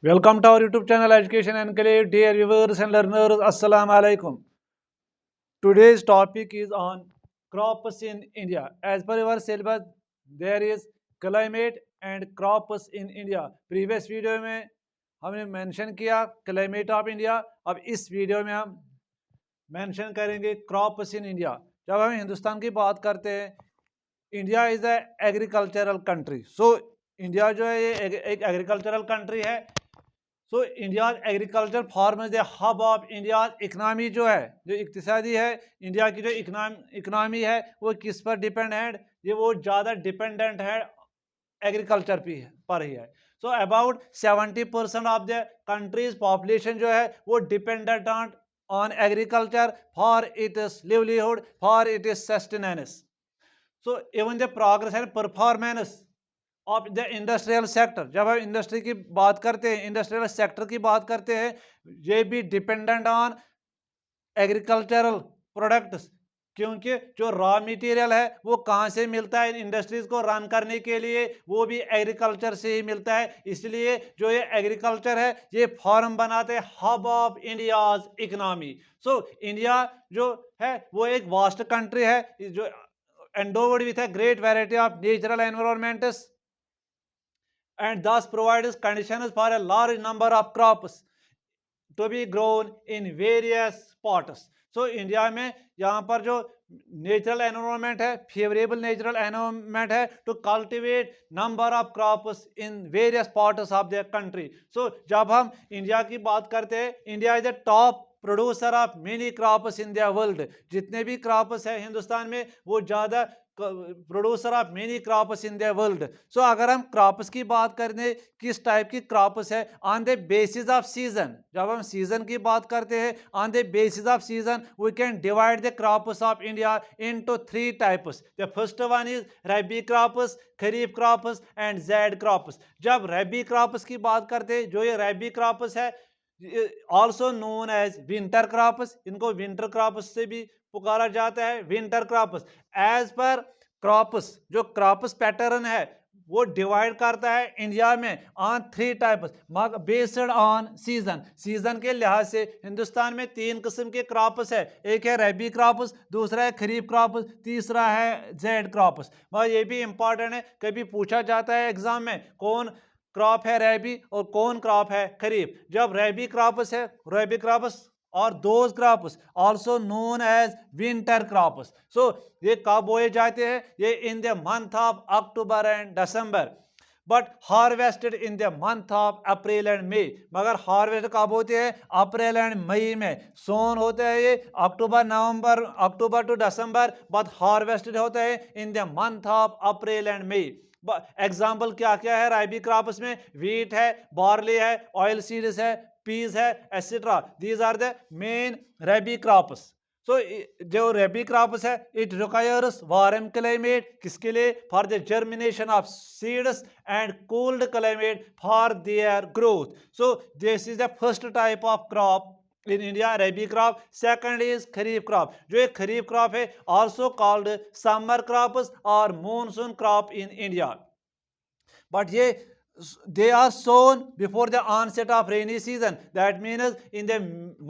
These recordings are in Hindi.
Welcome to our YouTube channel Education Enclave. Dear viewers and learners, Assalamu alaikum. Today's topic is on crops in India. As per our syllabus, there is climate and crops in India. Previous video में हमने मेंशन किया क्लाइमेट ऑफ इंडिया. अब इस वीडियो में हम मेंशन करेंगे क्रॉप्स इन इंडिया. जब हम हिंदुस्तान की बात करते हैं, India is a agricultural country. So India जो है ये एक एग्रीकल्चरल कंट्री है. So India agriculture farm is the hub of India. Economy जो है, जो इक्तिसादी है, इंडिया की जो इकनॉमी है वो किस पर डिपेंड है? ये वो ज़्यादा डिपेंडेंट है एग्रीकल्चर पर ही है. So about 70% of the countries population जो है वो dependent on agriculture for its livelihood, for its sustenance. So even the progress and performance of the industrial sector. जब हम इंडस्ट्री की बात करते हैं, इंडस्ट्रियल सेक्टर की बात करते हैं, ये भी डिपेंडेंट ऑन एग्रीकल्चरल प्रोडक्ट्स. क्योंकि जो रॉ मटेरियल है वो कहाँ से मिलता है इन इंडस्ट्रीज को रन करने के लिए? वो भी एग्रीकल्चर से ही मिलता है. इसलिए जो ये एग्रीकल्चर है ये फॉर्म बनाते हैं hub of India's economy. So India जो है वो एक वास्ट कंट्री है जो endowed with a great variety of natural environments and thus provides conditions for a large number of crops to be grown in various spots. So India में यहाँ पर जो नेचुरल एनवायरनमेंट है, फेवरेबल नेचुरल एनवायरनमेंट है to cultivate number of crops in various parts of the country. So जब हम इंडिया की बात करते हैं, India is the top producer of many crops in the world. जितने भी क्रॉप्स है हिंदुस्तान में वो ज़्यादा producer of many crops in the world. So अगर हम क्रॉप्स की बात करें, किस टाइप की क्रॉप्स है, on the basis of season. जब हम सीजन की बात करते हैं, on the basis of season we can divide the crops of India into 3 types. The first one is rabi crops, kharif crops and zaid crops. जब रबी क्रॉप्स की बात करते हैं, जो ये रबी क्रॉप्स है also known as winter crops, इनको विंटर क्रॉप्स से भी पुकारा जाता है. Winter crops as per crops, जो क्रॉप्स पैटर्न है वो डिवाइड करता है इंडिया में on 3 types based on season. Season के लिहाज से हिंदुस्तान में 3 किस्म के क्रॉप्स है. एक है रबी क्रॉप्स, दूसरा है खरीफ क्रॉप्स, तीसरा है ज़ैड क्रॉप्स. मगर ये भी इंपॉर्टेंट है, कभी पूछा जाता है एग्जाम में कौन क्रॉप है रबी और कौन क्रॉप है खरीफ. जब रबी क्रॉप्स है, रबी क्रॉप्स और those crops also known as winter crops. So ये कब बोए जाते हैं? ये in the month of October and December, but harvested in the month of April and May. मगर हार्वेस्ट कब होते हैं? अप्रैल एंड मई में. सोन होते हैं ये October November, October to December, but harvested होता है in the month of April and May. Example क्या क्या है रबी क्रॉप्स में? वीट है, बार्ली है, ऑयल सीड्स है, पीस है, etcetera. These are the main rabi crops. So जो रबी क्रॉप्स है इट रिक्वायर्स वार्म क्लाइमेट. किसके लिए? For the germination of seeds and cold climate for their growth. So this is the first type of crop in India, rabi crop. Second is kharif crop. जो एक खरीफ क्रॉप है ऑल्सो कॉल्ड समर क्रॉप्स और monsoon crop in India. But ये they are sown before the onset of rainy season. That means in the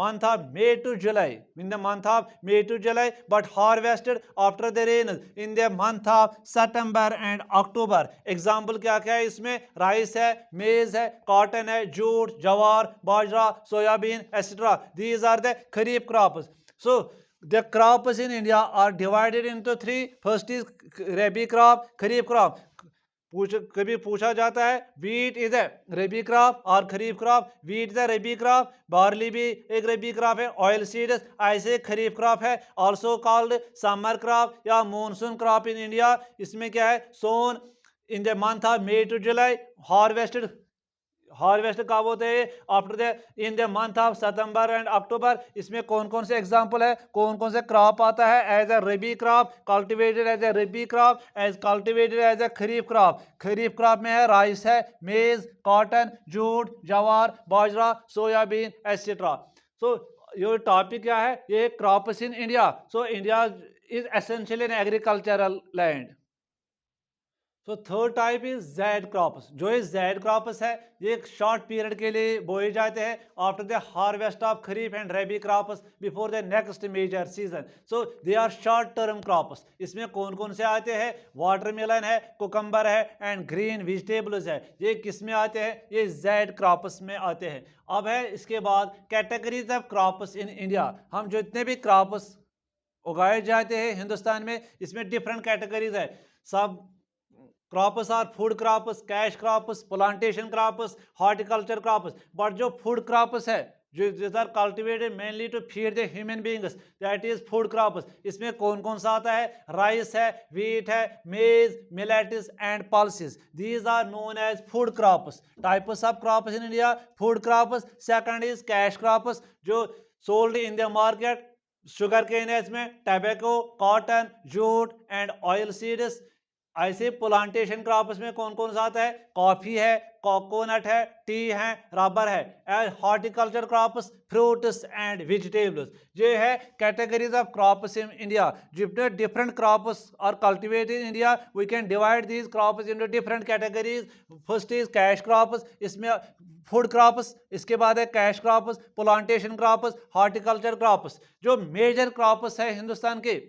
month of May to July, in the month of May to July, but harvested after the rain in the month of September and October. Example क्या क्या है इसमें? राइस है, मेज है, कॉटन है, जूट, जवार, बाजरा, soybean, etc. These are the kharif crops. So the crops in India are divided into 3. First is rabi crop, kharif crop. कभी पूछा जाता है wheat is a rabi crop और kharif crop. Wheat is a rabi crop, barley भी एक रबी क्रॉप है, ऑयल सीड्स ऐसे खरीफ क्रॉप है. ऑल्सो कॉल्ड समर क्रॉप या मॉनसून क्रॉप इन इंडिया. इसमें क्या है? Sown in the month of May to July, harvested harvest कब होते हैं? After the in the month of September and October. इसमें कौन कौन से एग्जांपल है, कौन कौन से क्रॉप आता है as a rabi crop, cultivated as a rabi crop, as cultivated as a kharif crop. Kharif crop में है राइस है, मेज, कॉटन, जूट, जवार, बाजरा, सोयाबीन, एटसेट्रा. सो ये टॉपिक क्या है? ये crops in India. So India is essential in agricultural land. So third type is Z crops. जो ये जैड क्रॉप्स है ये एक शॉर्ट पीरियड के लिए बोए जाते हैं after the harvest of kharif and rabi crops before the next major season. So they are short term crops. इसमें कौन कौन से आते हैं? वाटरमेलन है, कुकम्बर है एंड ग्रीन वेजिटेबल्स है। ये किस में आते हैं? ये जैड क्रॉप्स में आते हैं। अब है इसके बाद categories of crops in India. हम जितने भी क्रॉप्स उगाए जाते हैं हिंदुस्तान में, इसमें डिफरेंट कैटेगरीज है। सब crops are food crops, cash crops, plantation crops, horticulture crops. But जो फूड क्रॉप्स है जो are cultivated mainly to feed the human beings, that is food crops. इसमें कौन कौन सा आता है? राइस है, व्हीट है, maize, millets and pulses. These are known as food crops. Types of crops in India, food crops. Second is cash crops जो sold in the market. Sugarcane है इसमें, tobacco, cotton, jute and oil seeds. ऐसे प्लांटेशन क्रॉप्स में कौन कौन सा आता है? कॉफी है, कोकोनट है, टी है, रबर है। And horticulture crops, fruits and vegetables. ये है categories of crops in India. जितने different crops are cultivated in India, we can divide these crops into different categories. First is cash crops, इसमें फूड क्रॉप्स, इसके बाद है cash crops, plantation crops, horticulture crops. जो मेजर क्रॉप्स है हिंदुस्तान के,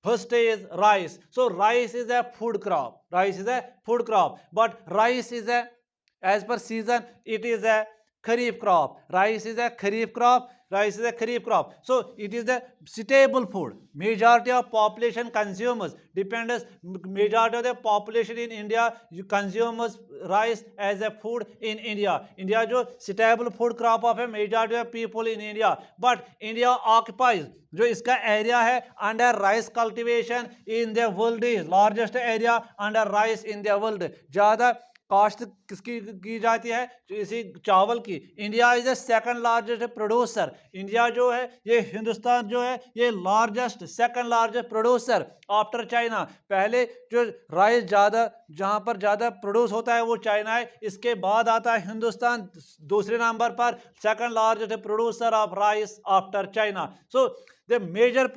first is rice. So rice is a food crop. Rice is a food crop. But rice is a, as per season, it is a kharif crop. Rice is a kharif crop. Rice is a kharif crop. So it is the staple food. Majority of population consumers depends. Majority of the population in India consumes rice as a food in India. India जो staple food crop of a majority of people in India. But India occupies जो इसका एरिया है under rice cultivation in the world is largest area under rice in the world. ज़्यादा कास्ट किसकी की जाती है? इसी चावल की। India is the second largest producer. India जो है ये हिंदुस्तान जो है ये largest second largest producer after China. पहले जो राइस ज़्यादा जहाँ पर ज़्यादा प्रोड्यूस होता है वो चाइना है, इसके बाद आता है हिंदुस्तान दूसरे नंबर पर, second largest producer of rice after China. So the major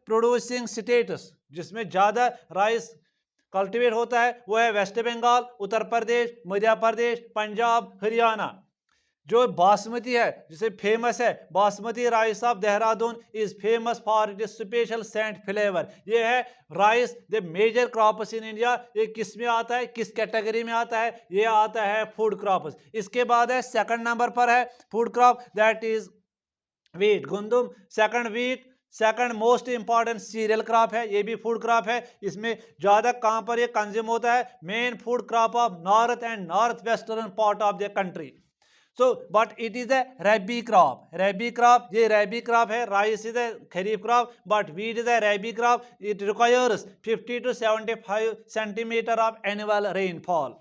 producing states जिसमें ज़्यादा राइस कल्टीवेट होता है वो है वेस्ट बंगाल, उत्तर प्रदेश, मध्य प्रदेश, पंजाब, हरियाणा। जो बासमती है जिसे फेमस है, basmati rice of Dehradun is famous for it special scent flavour. ये है rice the major crops in India. ये किस में आता है, किस कैटेगरी में आता है? ये आता है फूड क्रॉप्स। इसके बाद है सेकंड नंबर पर है food crop, that is wheat, गंदम। Second wheat, second most important cereal crop है, ये भी फूड क्रॉप है। इसमें ज़्यादा कहाँ पर ये कंज्यूम होता है? Main food crop of north and north western part of the country. So but it is a rabi crop. Rabi crop, ये rabi crop है. Rice is a kharif crop, but wheat is a rabi crop. It requires 50 to 75 centimeter of annual rainfall.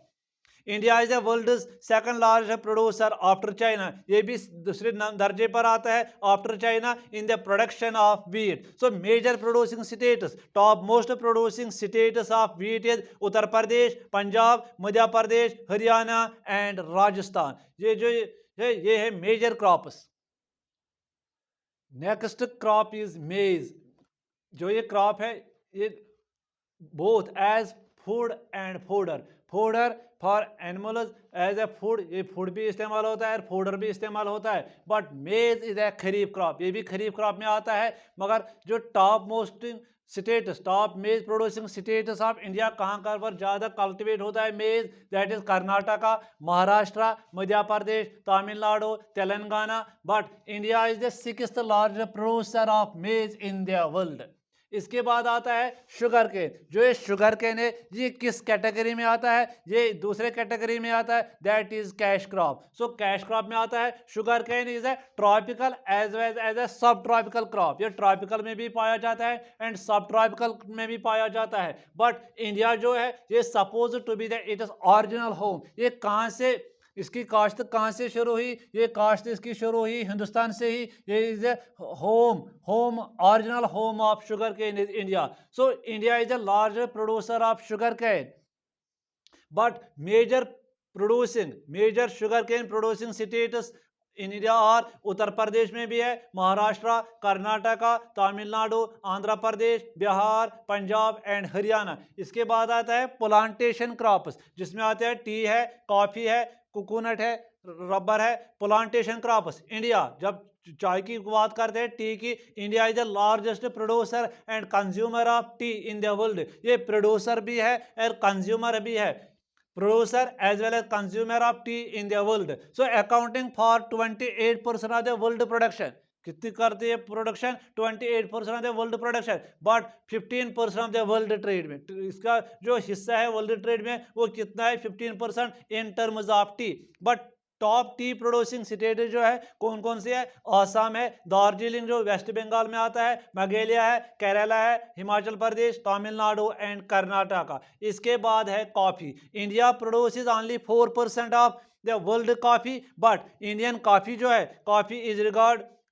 India is the world's second largest producer after China. ये भी दूसरे दर्जे पर आता है after China in the production of wheat. So major producing states, top most producing states of wheat is Uttar Pradesh, Punjab, Madhya Pradesh, Haryana and Rajasthan. ये है major crops. Next crop is maize. जो ये क्रॉप है ये both as food and fodder. Fodder for animals as a food, ये फूड भी इस्तेमाल होता है, फोडर भी इस्तेमाल होता है। बट मेज इज ए खरीफ क्रॉप, ये भी खरीफ क्रॉप में आता है। मगर जो टॉप मोस्ट स्टेट्स, टॉप मेज प्रोड्यूसिंग स्टेट्स ऑफ इंडिया कहाँ कहाँ पर ज़्यादा कल्टिवेट होता है मेज, that is Karnataka, Maharashtra, Madhya Pradesh, Tamil Nadu, Telangana. But India is the sixth largest producer of मेज इन द वर्ल्ड। इसके बाद आता है शुगर केन। जो ये शुगर केन है ये किस कैटेगरी में आता है? ये दूसरे कैटेगरी में आता है, that is cash crop. So cash crop में आता है sugar cane is a tropical as well as a sub tropical crop. ये ट्रॉपिकल में भी पाया जाता है एंड सब ट्रॉपिकल में भी पाया जाता है। बट इंडिया जो है ये suppose to be the it is original home. ये कहाँ से इसकी काश्त कहाँ से शुरू हुई? ये काश्त इसकी शुरू हुई हिंदुस्तान से ही। ये is a home original home of sugar cane is India. So India is the largest producer of sugar cane. But major sugar cane producing states in India और उत्तर प्रदेश में भी है, महाराष्ट्र, कर्नाटका, तमिलनाडु, आंध्र प्रदेश, बिहार, पंजाब एंड हरियाणा। इसके बाद आता है प्लांटेशन क्रॉप्स, जिसमें आते हैं टी है, कॉफी है, कोकोनट है, रबर है। प्लांटेशन क्रॉप्स इंडिया, जब चाय की बात करते हैं, टी की, India is the largest producer and consumer of T in the world. ये प्रोड्यूसर भी है और कंज्यूमर भी है, producer as well as consumer of tea in the world, so accounting for 28% of the world production। कितनी करती है production? 28% of the world production, but 15% of the world trade में। इसका जो हिस्सा है वर्ल्ड ट्रेड में वो कितना है? 15% in terms of T. But top T producing state जो है कौन कौन से है? आसाम है, दार्जिलिंग जो वेस्ट बंगाल में आता है, मेघालय है, केरला है, हिमाचल प्रदेश, तमिलनाडु एंड कर्नाटका। इसके बाद है coffee. India produces only 4% of the world coffee, but Indian coffee जो है, coffee is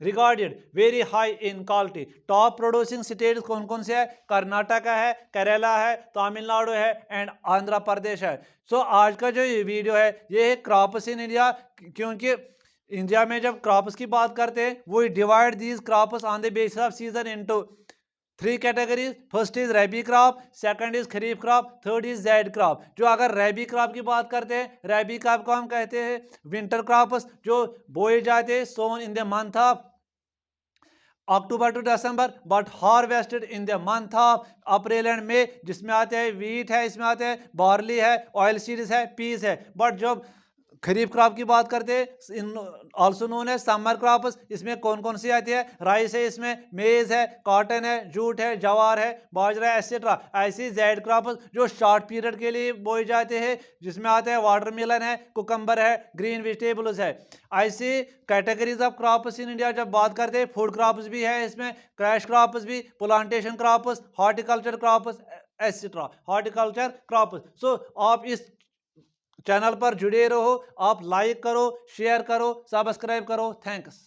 regarded very high in quality. Top producing state कौन कौन से है? कर्नाटका है, केरला है, तमिलनाडु है एंड आंध्र प्रदेश है। सो आज का जो ये वीडियो है ये है क्रॉप्स इन इंडिया, क्योंकि इंडिया में जब क्रॉप्स की बात करते हैं वो divide these crops on the basis of season into 3 categories. First is रैबी crop, second is kharif crop, third is zaid crop. जो अगर रैबी क्रॉप की बात करते हैं, रैबी क्रॉप को हम कहते हैं विंटर क्रॉप्स, जो बोए जाते हैं sown in the month of October to December, but harvested in the month of April and May, जिसमें आते हैं वीट है, इसमें आते हैं बार्ली है, ऑयल सीड्स है, पीस है। बट जब खरीफ क्रॉप की बात करते हैं, ऑल्सो नोन है समर क्रॉप्स, इसमें कौन कौन सी आती है? राइस है, इसमें मेज है, कॉटन है, जूट है, जवार है, बाजरा एटसेट्रा। ऐसी ज़ैद क्रॉप्स जो शॉर्ट पीरियड के लिए बोए जाते हैं, जिसमें आते हैं वाटरमेलन है, कुकम्बर है, ग्रीन वेजिटेबल्स है। ऐसी categories of crops in India जब बात करते हैं, फूड क्रॉप्स भी है, इसमें क्रैश क्रॉप्स भी, plantation crops, horticulture crops etcetera, horticulture crops. So आप इस चैनल पर जुड़े रहो, आप लाइक करो, शेयर करो, सब्सक्राइब करो। थैंक्स।